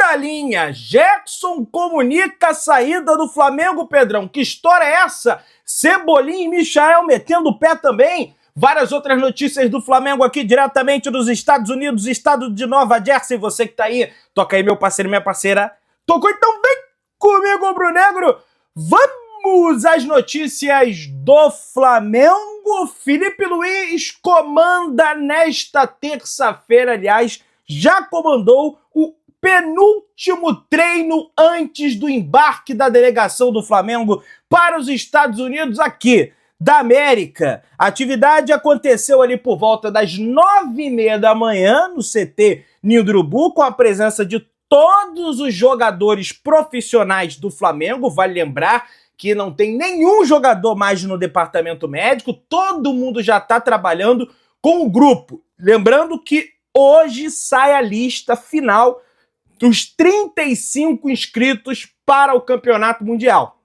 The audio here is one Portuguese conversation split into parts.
da linha. Gerson comunica a saída do Flamengo, Pedrão. Que história é essa? Cebolinha e Michael metendo o pé também. Várias outras notícias do Flamengo aqui diretamente dos Estados Unidos, estado de Nova Jersey. Você que tá aí, toca aí, meu parceiro e minha parceira. Tocou então bem comigo, Brunegro. Vamos às notícias do Flamengo. Felipe Luiz comanda nesta terça-feira, aliás, já comandou o penúltimo treino antes do embarque da delegação do Flamengo para os Estados Unidos aqui da América. A atividade aconteceu ali por volta das 9h30 da manhã no CT Ninho do Urubu, com a presença de todos os jogadores profissionais do Flamengo. Vale lembrar que não tem nenhum jogador mais no departamento médico, todo mundo já está trabalhando com o grupo. Lembrando que hoje sai a lista final dos 35 inscritos para o Campeonato Mundial.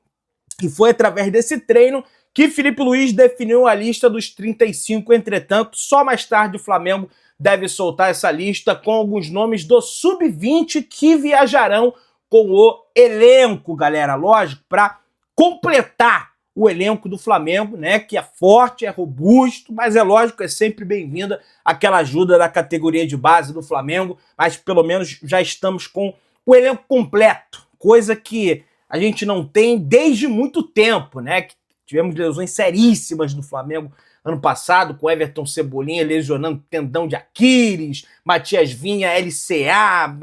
E foi através desse treino que Felipe Luiz definiu a lista dos 35, entretanto, só mais tarde o Flamengo deve soltar essa lista com alguns nomes do Sub-20 que viajarão com o elenco, galera, lógico, para completar o elenco do Flamengo, né, que é forte, é robusto, mas é lógico, é sempre bem-vinda aquela ajuda da categoria de base do Flamengo, mas pelo menos já estamos com o elenco completo, coisa que a gente não tem desde muito tempo, né, que tivemos lesões seríssimas no Flamengo ano passado, com Everton Cebolinha lesionando tendão de Aquiles, Matias Vinha, LCA,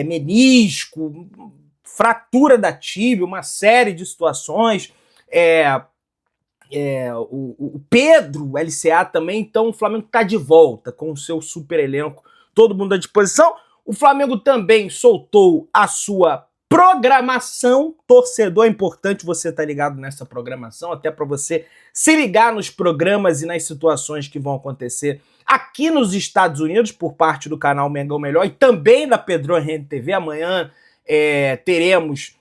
menisco, fratura da tíbia, uma série de situações. O Pedro, o LCA também. Então o Flamengo está de volta com o seu super elenco, todo mundo à disposição. O Flamengo também soltou a sua programação. Torcedor, é importante você estar ligado nessa programação, até para você se ligar nos programas e nas situações que vão acontecer aqui nos Estados Unidos por parte do canal Mengão Melhor e também da Pedro Henrique TV. Amanhã teremos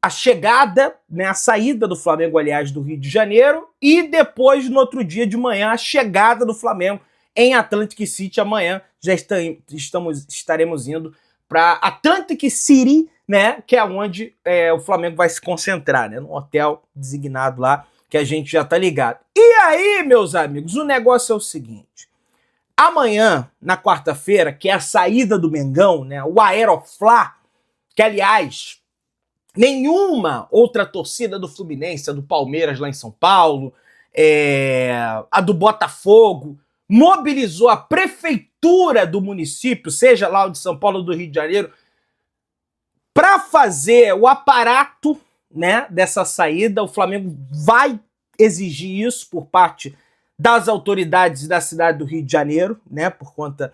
a chegada, né, a saída do Flamengo, aliás, do Rio de Janeiro, e depois, no outro dia de manhã, a chegada do Flamengo em Atlantic City. Amanhã já estaremos indo para Atlantic City, né, que é onde o Flamengo vai se concentrar, né, num hotel designado lá, que a gente já tá ligado. E aí, meus amigos, o negócio é o seguinte: amanhã, na quarta-feira, que é a saída do Mengão, né, o Aeroflá, que, aliás, nenhuma outra torcida do Fluminense, a do Palmeiras lá em São Paulo, a do Botafogo, mobilizou a prefeitura do município, seja lá o de São Paulo ou do Rio de Janeiro, para fazer o aparato, né, dessa saída. O Flamengo vai exigir isso por parte das autoridades da cidade do Rio de Janeiro, né, por conta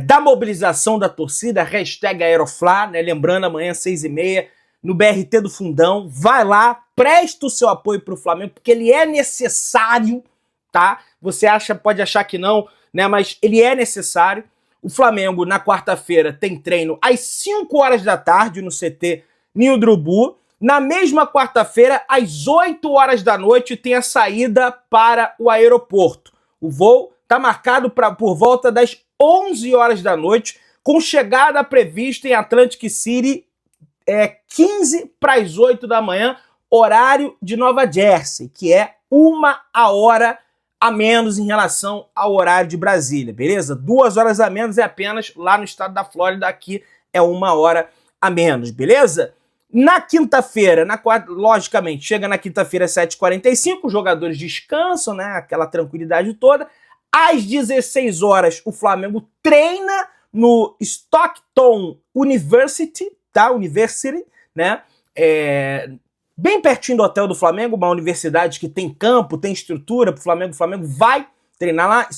da mobilização da torcida, #Aeroflá, né, lembrando, amanhã 6h30, no BRT do Fundão. Vai lá, presta o seu apoio para o Flamengo, porque ele é necessário, tá? Você pode achar que não, né, mas ele é necessário. O Flamengo, na quarta-feira, tem treino às 5h da tarde no CT Ninho do Urubu. Na mesma quarta-feira, às 8h da noite, tem a saída para o aeroporto. O voo está marcado por volta das 11h da noite, com chegada prevista em Atlantic City 7h45 da manhã, horário de Nova Jersey, que é 1h a menos em relação ao horário de Brasília, beleza? 2h a menos é apenas lá no estado da Flórida, aqui é 1h a menos, beleza? Na quinta-feira, logicamente, chega na quinta-feira às 7h45, os jogadores descansam, né? Aquela tranquilidade toda. Às 16h, o Flamengo treina no Stockton University, tá? University, né? Bem pertinho do hotel do Flamengo, uma universidade que tem campo, tem estrutura para o Flamengo. O Flamengo vai treinar lá,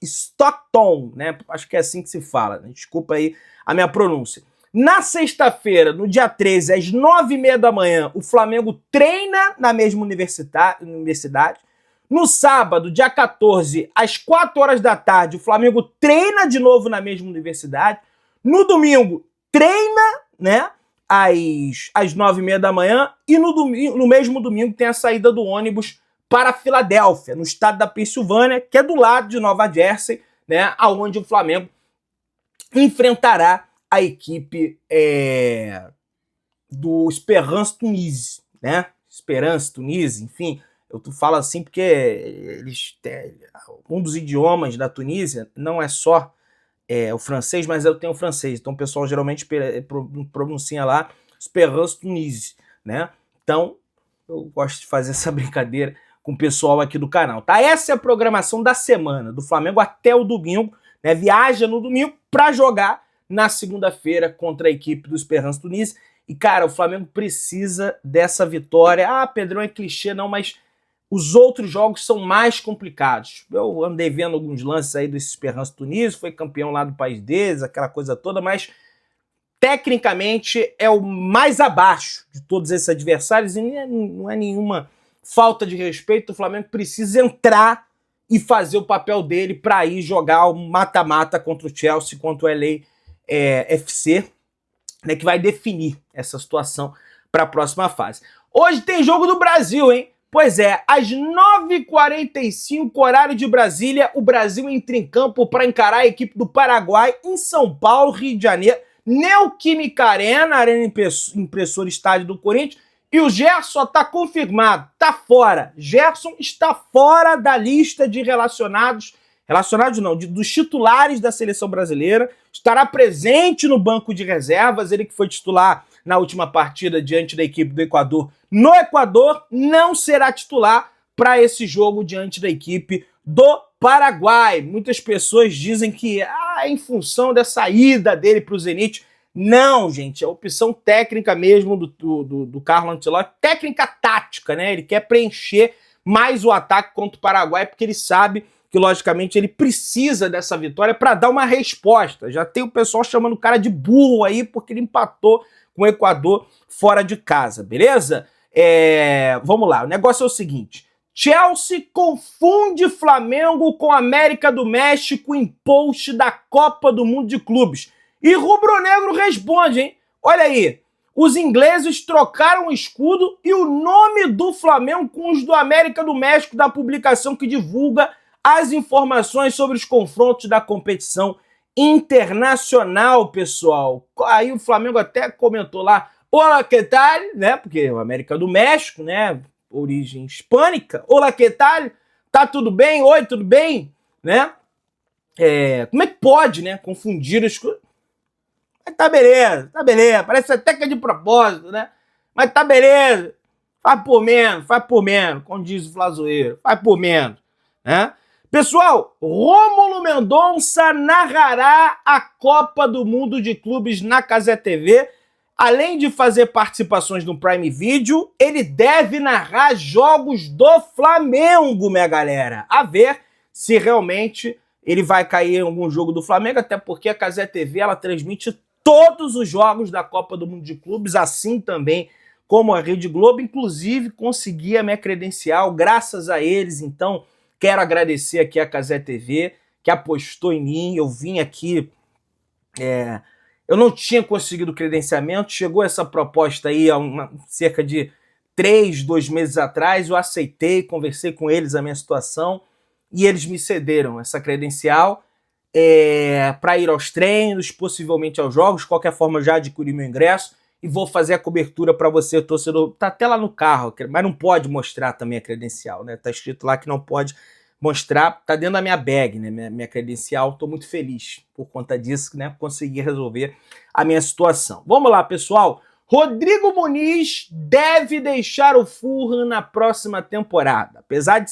Stockton, né? Acho que é assim que se fala, né? Desculpa aí a minha pronúncia. Na sexta-feira, no dia 13, às 9h30 da manhã, o Flamengo treina na mesma universidade. No sábado, dia 14, às 4h da tarde, o Flamengo treina de novo na mesma universidade. No domingo, treina, né, às 9h30 da manhã. E no mesmo domingo tem a saída do ônibus para Filadélfia, no estado da Pensilvânia, que é do lado de Nova Jersey, né, aonde o Flamengo enfrentará a equipe do Esperance Tunis, né? Esperance Tunis, enfim, eu falo assim porque eles um dos idiomas da Tunísia não é só o francês, mas eu tenho o francês, então o pessoal geralmente pronuncia lá Esperance Tunis, né? Então, eu gosto de fazer essa brincadeira com o pessoal aqui do canal, tá? Essa é a programação da semana, do Flamengo até o domingo, né? Viaja no domingo para jogar na segunda-feira contra a equipe do Esperance Tunis. E, cara, o Flamengo precisa dessa vitória. Ah, Pedrão, é clichê, não, mas os outros jogos são mais complicados. Eu andei vendo alguns lances aí desse Esperance Tunis, foi campeão lá do país deles, aquela coisa toda, mas tecnicamente é o mais abaixo de todos esses adversários e não é nenhuma falta de respeito. O Flamengo precisa entrar e fazer o papel dele para ir jogar o mata-mata contra o Chelsea, contra o LA FC, né, que vai definir essa situação para a próxima fase. Hoje tem jogo do Brasil, hein? Pois é, às 9h45, horário de Brasília, o Brasil entra em campo para encarar a equipe do Paraguai em São Paulo, Rio de Janeiro, Neoquímica Arena, Arena Impressora Estádio do Corinthians, e o Gerson está confirmado, está fora. Gerson está fora da lista de relacionados não, dos titulares da seleção brasileira, estará presente no banco de reservas, ele que foi titular na última partida diante da equipe do Equador no Equador, não será titular para esse jogo diante da equipe do Paraguai. Muitas pessoas dizem que em função da saída dele para o Zenit. Não, gente, é opção técnica mesmo do Carlo Ancelotti, técnica tática, né? Ele quer preencher mais o ataque contra o Paraguai, porque ele sabe que, logicamente, ele precisa dessa vitória para dar uma resposta. Já tem o pessoal chamando o cara de burro aí, porque ele empatou com o Equador fora de casa, beleza? Vamos lá, o negócio é o seguinte: Chelsea confunde Flamengo com América do México em post da Copa do Mundo de Clubes. E rubro-negro responde, hein? Olha aí, os ingleses trocaram o escudo e o nome do Flamengo com os do América do México da publicação que divulga as informações sobre os confrontos da competição internacional, pessoal. Aí o Flamengo até comentou lá, olá, que tal? Né? Porque o América do México, né? Origem hispânica. Olá, que tal? Tá tudo bem? Oi, tudo bem? Né? Como é que pode, né? Confundir os... Mas tá beleza. Parece até que é de propósito, né? Mas tá beleza. Faz por menos, como diz o Flazoeiro. Faz por menos, né? Pessoal, Rômulo Mendonça narrará a Copa do Mundo de Clubes na Cazé TV. Além de fazer participações no Prime Video, ele deve narrar jogos do Flamengo, minha galera. A ver se realmente ele vai cair em algum jogo do Flamengo, até porque a Cazé TV ela transmite todos os jogos da Copa do Mundo de Clubes, assim também como a Rede Globo. Inclusive, consegui a minha credencial graças a eles, então quero agradecer aqui a Cazé TV, que apostou em mim. Eu vim aqui... Eu não tinha conseguido o credenciamento, chegou essa proposta aí há cerca de 2 meses atrás, eu aceitei, conversei com eles a minha situação e eles me cederam essa credencial para ir aos treinos, possivelmente aos jogos. De qualquer forma, eu já adquiri meu ingresso e vou fazer a cobertura para você, torcedor. Tá até lá no carro, mas não pode mostrar também a credencial, né? Tá escrito lá que não pode mostrar, tá dentro da minha bag, né? Minha credencial. Tô muito feliz por conta disso, né? Consegui resolver a minha situação. Vamos lá, pessoal. Rodrigo Muniz deve deixar o Fulham na próxima temporada. Apesar de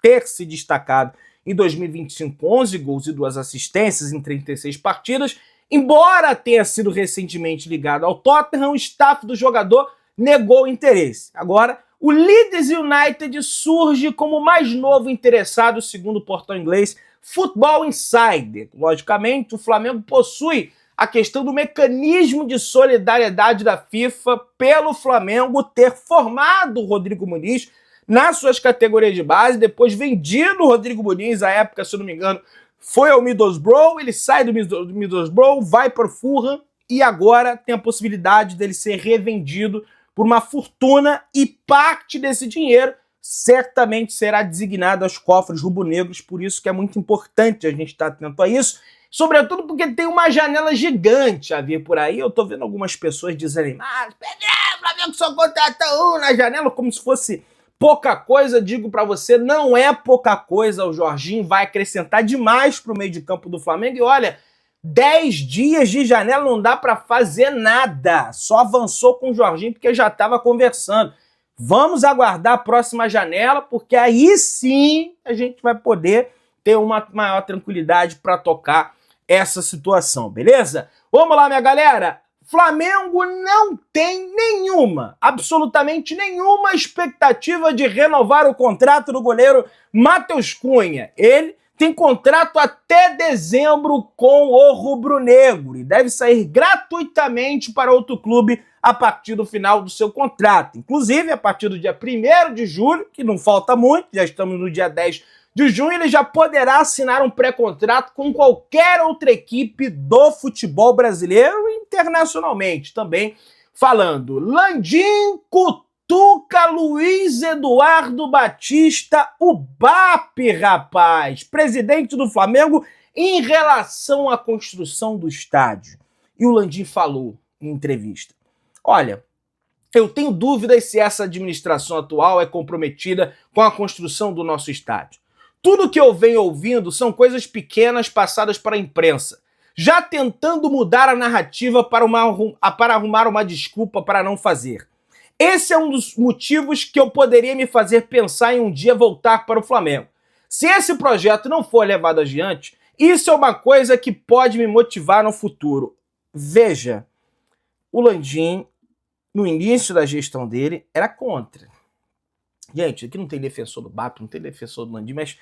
ter se destacado em 2025 com 11 gols e 2 assistências em 36 partidas, embora tenha sido recentemente ligado ao Tottenham, o staff do jogador negou o interesse. Agora, o Leeds United surge como o mais novo interessado, segundo o portal inglês Football Insider. Logicamente, o Flamengo possui a questão do mecanismo de solidariedade da FIFA pelo Flamengo ter formado o Rodrigo Muniz nas suas categorias de base, depois vendido o Rodrigo Muniz, à época, se eu não me engano, foi ao Middlesbrough, ele sai do Middlesbrough, vai para o Fulham e agora tem a possibilidade dele ser revendido por uma fortuna e parte desse dinheiro certamente será designado aos cofres rubro-negros, por isso que é muito importante a gente estar atento a isso. sobretudo porque tem uma janela gigante a vir por aí. Eu tô vendo algumas pessoas desanimadas. O Flamengo só contrata um na janela, como se fosse pouca coisa. Digo pra você, não é pouca coisa. O Jorginho vai acrescentar demais pro meio de campo do Flamengo. E olha, 10 dias de janela não dá pra fazer nada. Só avançou com o Jorginho porque já tava conversando. Vamos aguardar a próxima janela, porque aí sim a gente vai poder ter uma maior tranquilidade para tocar essa situação, beleza? Vamos lá, minha galera. Flamengo não tem nenhuma, absolutamente nenhuma expectativa de renovar o contrato do goleiro Matheus Cunha. Ele tem contrato até dezembro com o rubro-negro e deve sair gratuitamente para outro clube a partir do final do seu contrato. Inclusive, a partir do dia 1º de julho, que não falta muito, já estamos no dia 10 de junho, ele já poderá assinar um pré-contrato com qualquer outra equipe do futebol brasileiro e internacionalmente também. Falando, Landim, Cutuca, Luiz Eduardo Batista, o BAP, rapaz, presidente do Flamengo, em relação à construção do estádio. E o Landim falou em entrevista: olha, eu tenho dúvidas se essa administração atual é comprometida com a construção do nosso estádio. Tudo que eu venho ouvindo são coisas pequenas passadas para a imprensa, já tentando mudar a narrativa para arrumar uma desculpa para não fazer. Esse é um dos motivos que eu poderia me fazer pensar em um dia voltar para o Flamengo. Se esse projeto não for levado adiante, isso é uma coisa que pode me motivar no futuro. Veja, o Landim, no início da gestão dele, era contra. Gente, aqui não tem defensor do BAP, não tem defensor do Landim, mas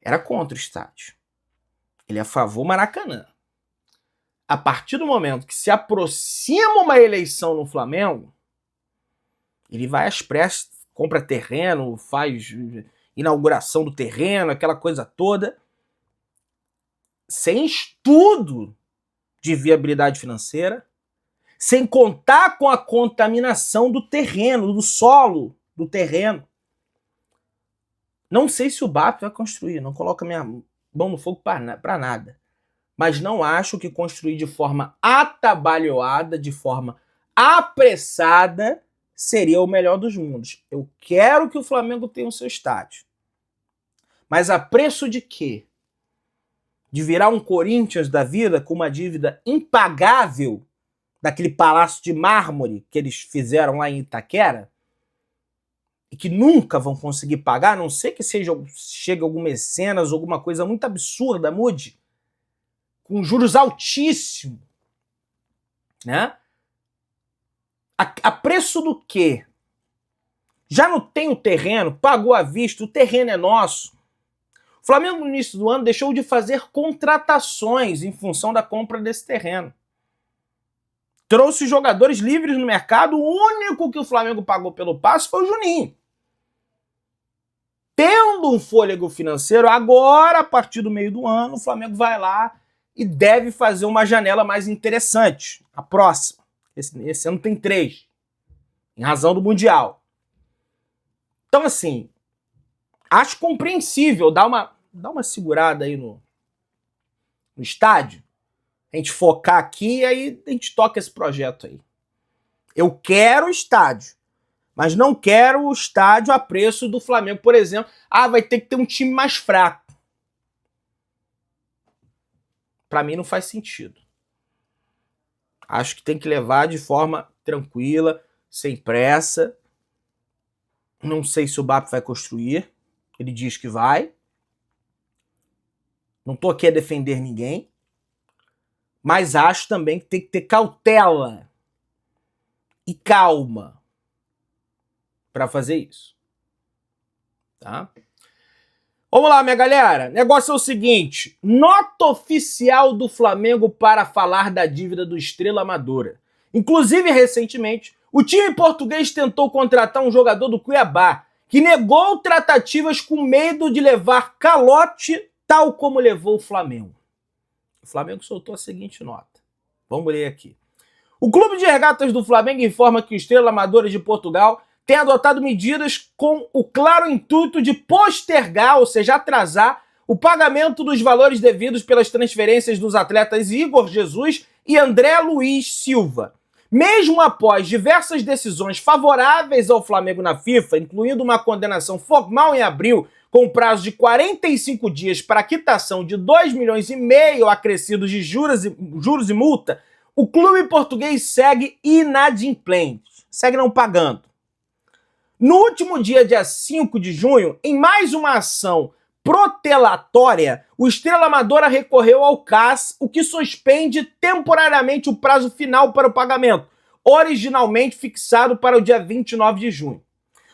era contra o estádio. Ele é a favor do Maracanã. A partir do momento que se aproxima uma eleição no Flamengo, ele vai às pressas, compra terreno, faz inauguração do terreno, aquela coisa toda, sem estudo de viabilidade financeira, sem contar com a contaminação do terreno, do solo do terreno. Não sei se o BAP vai construir, não coloca minha mão no fogo para nada. Mas não acho que construir de forma atabalhoada, de forma apressada, seria o melhor dos mundos. Eu quero que o Flamengo tenha o seu estádio. Mas a preço de quê? De virar um Corinthians da vida com uma dívida impagável daquele palácio de mármore que eles fizeram lá em Itaquera? E que nunca vão conseguir pagar, a não ser que chegue algum mecenas, alguma coisa muito absurda, mude, com juros altíssimos, né? A preço do quê? Já não tem o terreno, pagou à vista, o terreno é nosso. O Flamengo, no início do ano, deixou de fazer contratações em função da compra desse terreno. Trouxe jogadores livres no mercado, o único que o Flamengo pagou pelo passe foi o Juninho. Tendo um fôlego financeiro, agora, a partir do meio do ano, o Flamengo vai lá e deve fazer uma janela mais interessante. A próxima. Esse ano tem 3, em razão do Mundial. Então, assim, acho compreensível dar uma segurada aí no estádio, a gente focar aqui e aí a gente toca esse projeto aí. Eu quero o estádio, mas não quero o estádio a preço do Flamengo, por exemplo. Vai ter que ter um time mais fraco. Para mim não faz sentido. Acho que tem que levar de forma tranquila, sem pressa. Não sei se o BAP vai construir. Ele diz que vai. Não tô aqui a defender ninguém. Mas acho também que tem que ter cautela e calma para fazer isso. Tá? Vamos lá, minha galera. O negócio é o seguinte: nota oficial do Flamengo para falar da dívida do Estrela Amadora. Inclusive, recentemente, o time português tentou contratar um jogador do Cuiabá, que negou tratativas com medo de levar calote, tal como levou o Flamengo. O Flamengo soltou a seguinte nota. Vamos ler aqui. O Clube de Regatas do Flamengo informa que o Estrela Amadora de Portugal tem adotado medidas com o claro intuito de postergar, ou seja, atrasar, o pagamento dos valores devidos pelas transferências dos atletas Igor Jesus e André Luiz Silva. Mesmo após diversas decisões favoráveis ao Flamengo na FIFA, incluindo uma condenação formal em abril, com prazo de 45 dias para a quitação de 2,5 milhões acrescidos de juros e multa, o clube português segue inadimplente, segue não pagando. No último dia 5 de junho, em mais uma ação protelatória, o Estrela Amadora recorreu ao CAS, o que suspende temporariamente o prazo final para o pagamento, originalmente fixado para o dia 29 de junho.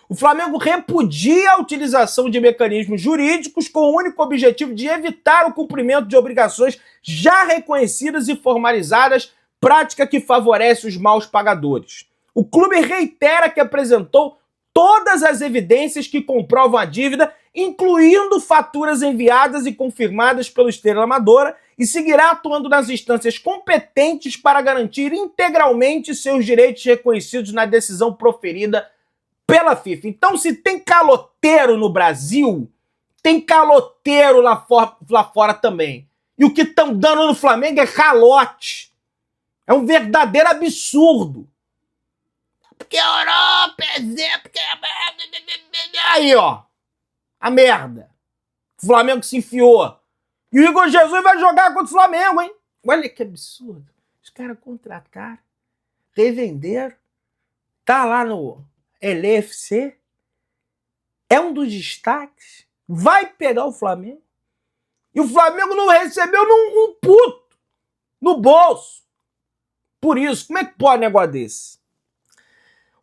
O Flamengo repudia a utilização de mecanismos jurídicos com o único objetivo de evitar o cumprimento de obrigações já reconhecidas e formalizadas, prática que favorece os maus pagadores. O clube reitera que apresentou todas as evidências que comprovam a dívida, incluindo faturas enviadas e confirmadas pelo Estrela Amadora, e seguirá atuando nas instâncias competentes para garantir integralmente seus direitos reconhecidos na decisão proferida pela FIFA. Então, se tem caloteiro no Brasil, tem caloteiro lá fora também. E o que estão dando no Flamengo é calote. É um verdadeiro absurdo. Porque a Europa é porque... Aí, ó. A merda. O Flamengo se enfiou. E o Igor Jesus vai jogar contra o Flamengo, hein? Olha que absurdo. Os caras contrataram, revenderam, tá lá no LFC, é um dos destaques, vai pegar o Flamengo. E o Flamengo não recebeu um puto no bolso. Por isso, como é que pode um negócio desse?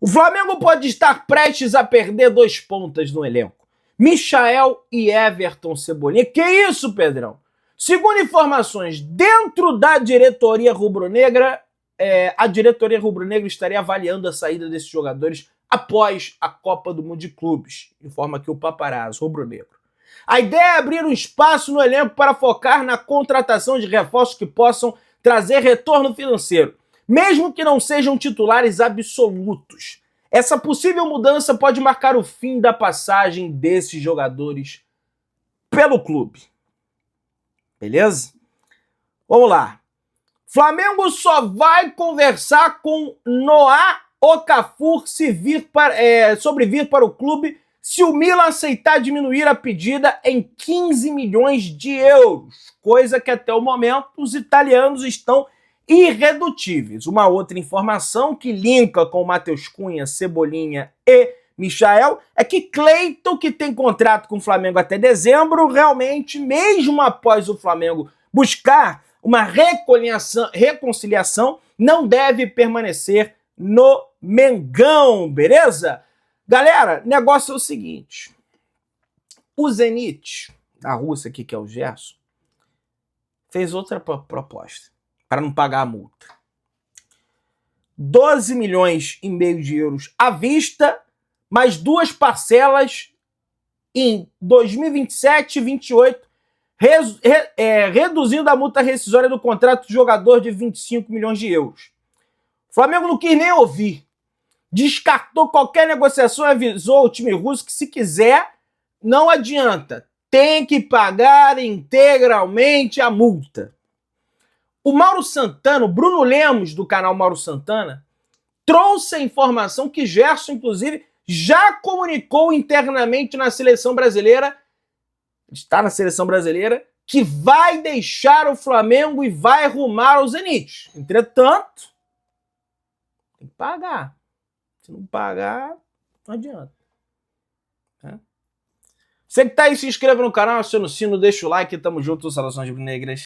O Flamengo pode estar prestes a perder 2 pontas no elenco. Michael e Everton Cebolinha. Que isso, Pedrão? Segundo informações dentro da diretoria rubro-negra, a diretoria rubro-negra estaria avaliando a saída desses jogadores após a Copa do Mundo de Clubes, informa aqui o Paparazzo rubro-negro. A ideia é abrir um espaço no elenco para focar na contratação de reforços que possam trazer retorno financeiro, mesmo que não sejam titulares absolutos. Essa possível mudança pode marcar o fim da passagem desses jogadores pelo clube. Beleza? Vamos lá. Flamengo só vai conversar com Noah Okafor sobre vir para o clube se o Milan aceitar diminuir a pedida em 15 milhões de euros, coisa que até o momento os italianos estão irredutíveis. Uma outra informação que linka com Matheus Cunha, Cebolinha e Michael é que Cleiton, que tem contrato com o Flamengo até dezembro, realmente, mesmo após o Flamengo buscar uma reconciliação, não deve permanecer no Mengão, beleza? Galera, negócio é o seguinte. O Zenit, da Rússia aqui, que é o Gerson, fez outra proposta para não pagar a multa. 12,5 milhões de euros à vista, mais 2 parcelas em 2027 e 2028, reduzindo a multa rescisória do contrato do jogador de 25 milhões de euros. O Flamengo não quis nem ouvir. Descartou qualquer negociação e avisou o time russo que, se quiser, não adianta. Tem que pagar integralmente a multa. O Mauro Santana, o Bruno Lemos, do canal Mauro Santana, trouxe a informação que Gerson, inclusive, já comunicou internamente na seleção brasileira, está na seleção brasileira, que vai deixar o Flamengo e vai rumar ao Zenit. Entretanto, tem que pagar. Se não pagar, não adianta. Você que tá aí, se inscreva no canal, aciona o sino, deixa o like, tamo junto, saudações rubro-negras.